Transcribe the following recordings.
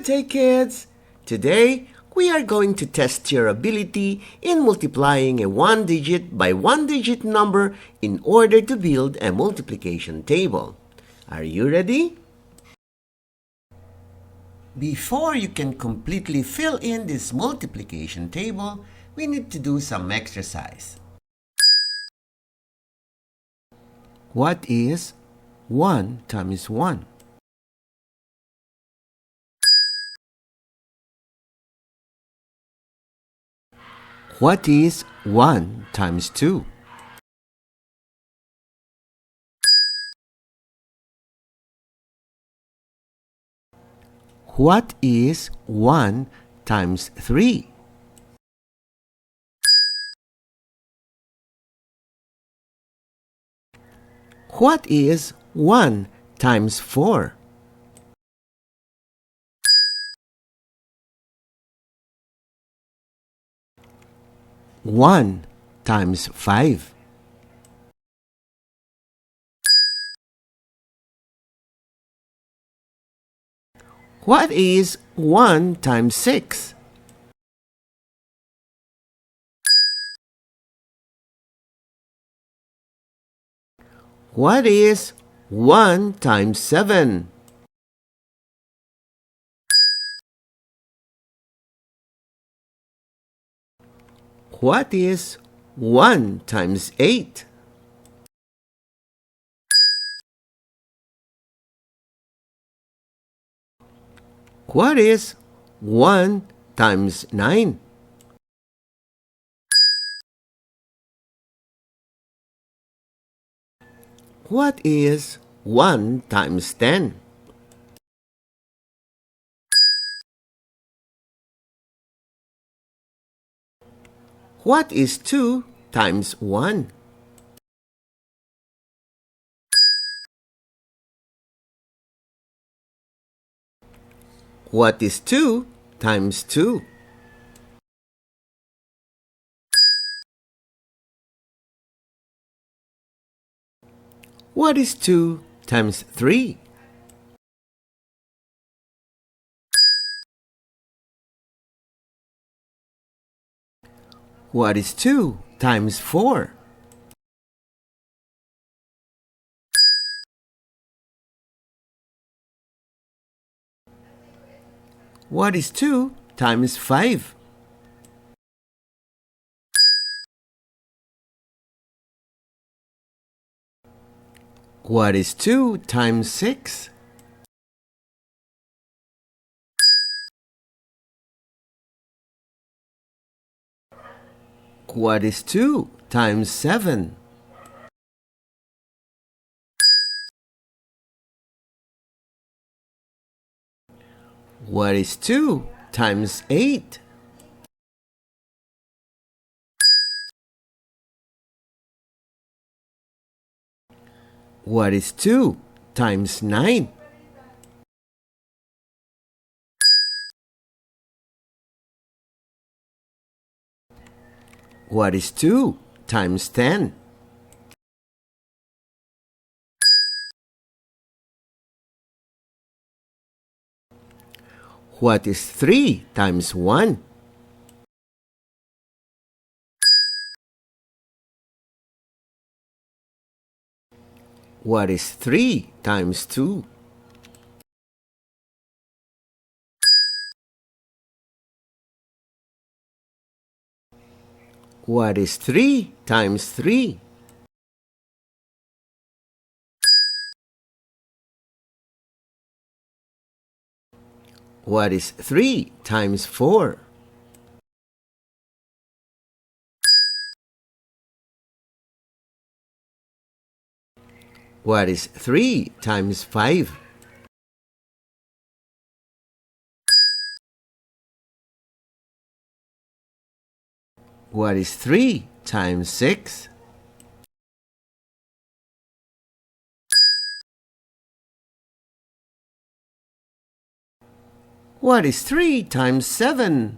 day, kids! Today, we are going to test your ability in multiplying a one-digit by one-digit number in order to build a multiplication table. Are you ready? Before you can completely fill in this multiplication table, we need to do some exercise. What is 1 times 1? What is 1 times 2? What is 1 times 3? What is 1 times 4? One times 5. What is 1 times 6? What is 1 times 7? What is 1 times 8? What is 1 times 9? What is 1 times 10? What is 2 times 1? What is 2 times 2? What is 2 times 3? What is 2 times 4? What is 2 times 5? What is 2 times 6? What is 2 times 7? What is 2 times 8? What is 2 times 9? What is 2 times 10? What is 3 times 1? What is 3 times 2? What is 3 times 3? What is 3 times 4? What is 3 times 5? What is 3 times 6? What is 3 times 7?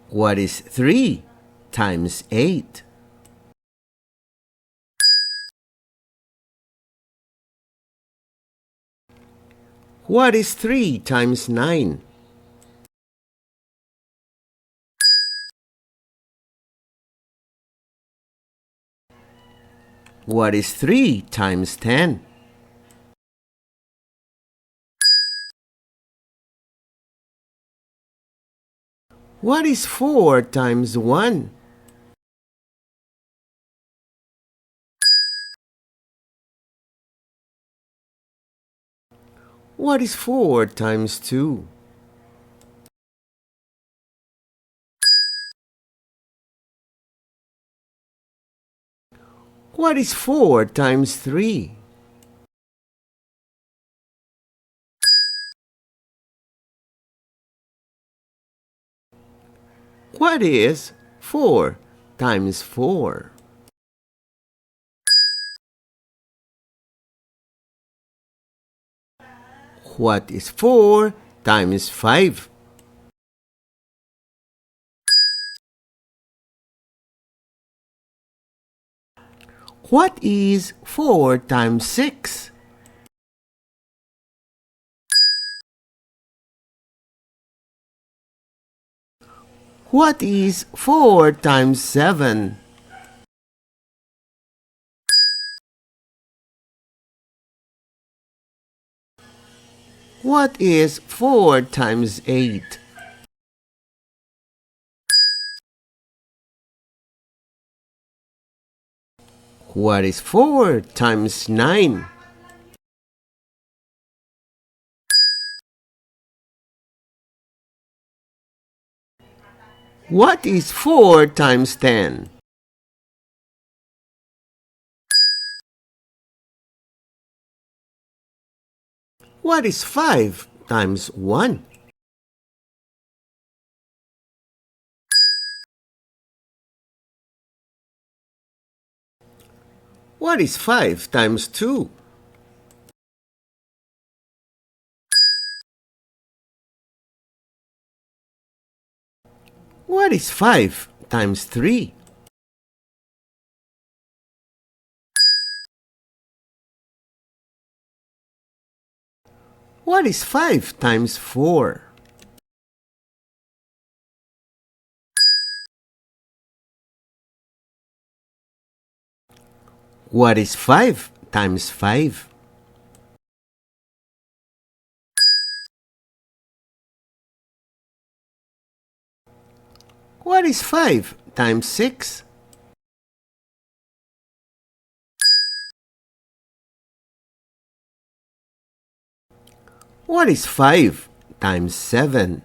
What is 3 times 8? What is 3 times 9? What is 3 times 10? What is 4 times 1? What is 4 times 2? What is 4 times 3? What is 4 times 4? What is 4 times 5? What is 4 times 6? What is 4 times 7? What is 4 times 8? What is 4 times 9? What is 4 times 10? What is 5 times 1? What is 5 times 2? What is 5 times 3? What is 5 times 4? What is 5 times 5? What is 5 times 6? What is 5 times 7?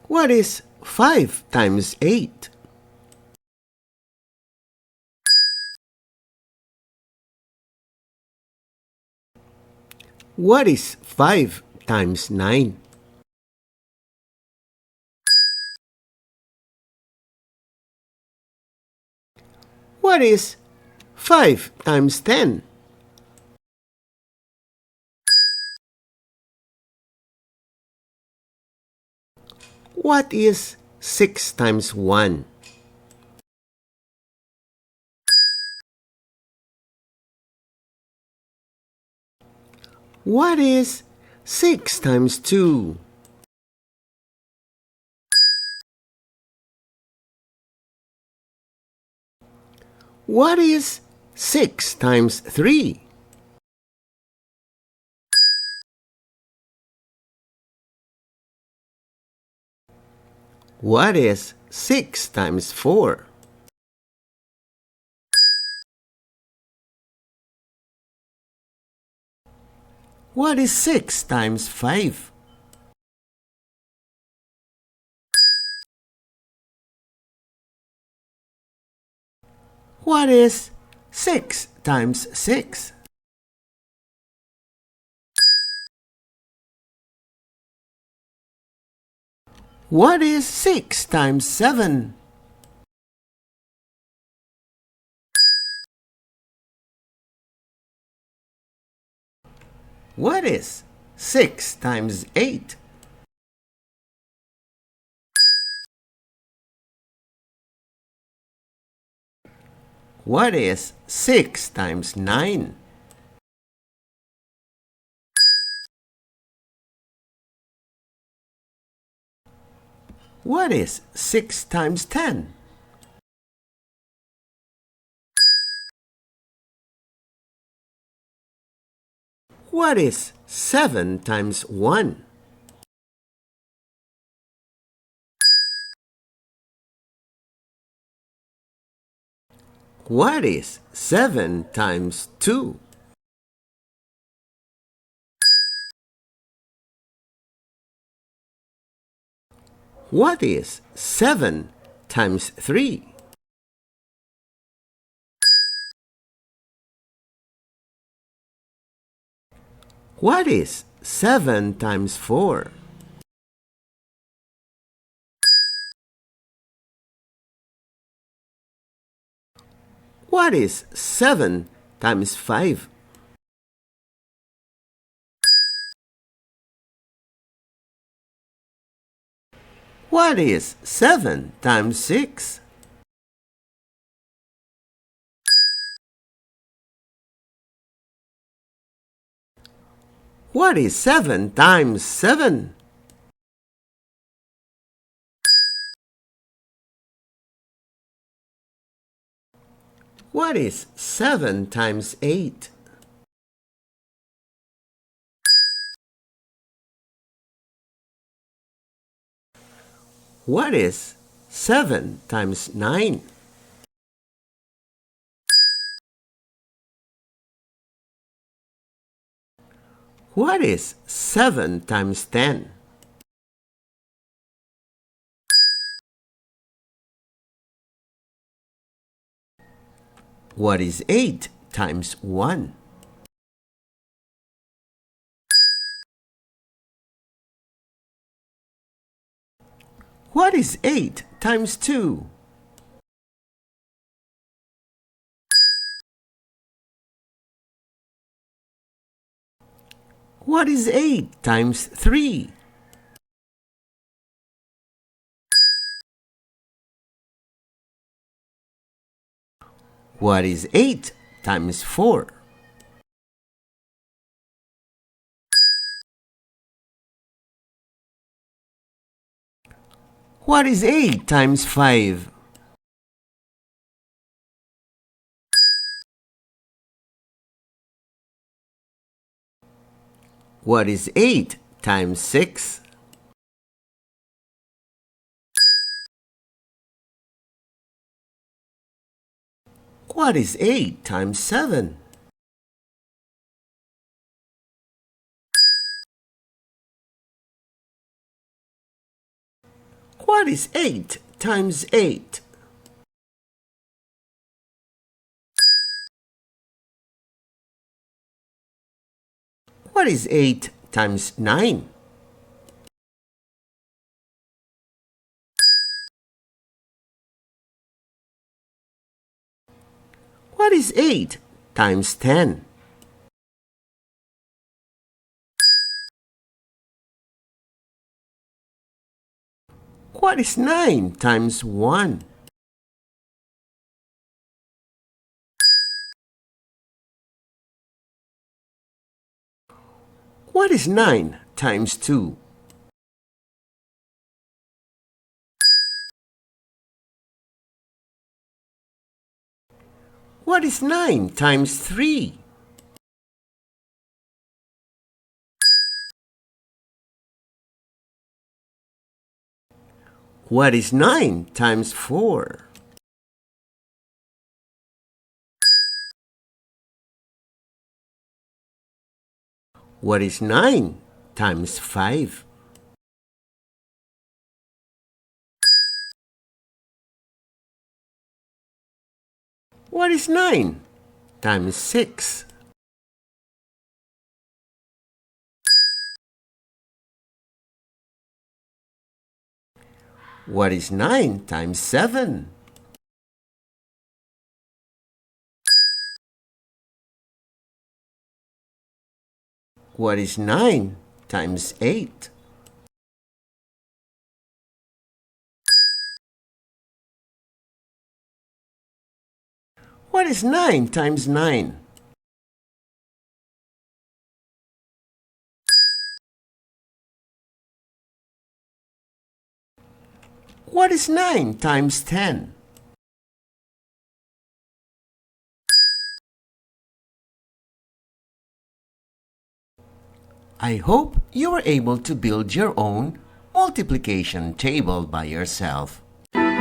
What is 5 times 8? What is 5 times 9? What is 5 times 10? What is 6 times 1? What is 6 times 2? What is 6 times 3? What is 6 times 4? What is 6 times 5? What is 6 times 6? What is 6 times 7? What is 6 times 8? What is 6 times 9? What is 6 times 10? What is 7 times 1? What is 7 times 2? What is 7 times 3? What is 7 times 4? What is 7 times 5? What is 7 times 6? What is 7 times 7? What is 7 times 8? What is 7 times 9? What is 7 times 10? What is 8 times 1? What is 8 times 2? What is 8 times 3? What is 8 times 4? What is 8 times 5? What is 8 times 6? What is 8 times 7? What is 8 times 8? What is 8 times 9? What is 8 times 10? What is 9 times 1? What is 9 times 2? What is 9 times 3? What is 9 times 4? What is 9 times 5? What is 9 times 6? What is 9 times 7? What is 9 times 8? What is 9 times 9? What is 9 times 10? I hope you were able to build your own multiplication table by yourself.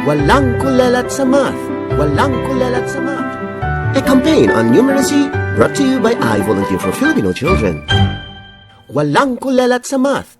Walang kulelat sa math! Walang kulelat sa math! A campaign on numeracy brought to you by I Volunteer for Filipino Children. Walang kulelat sa math!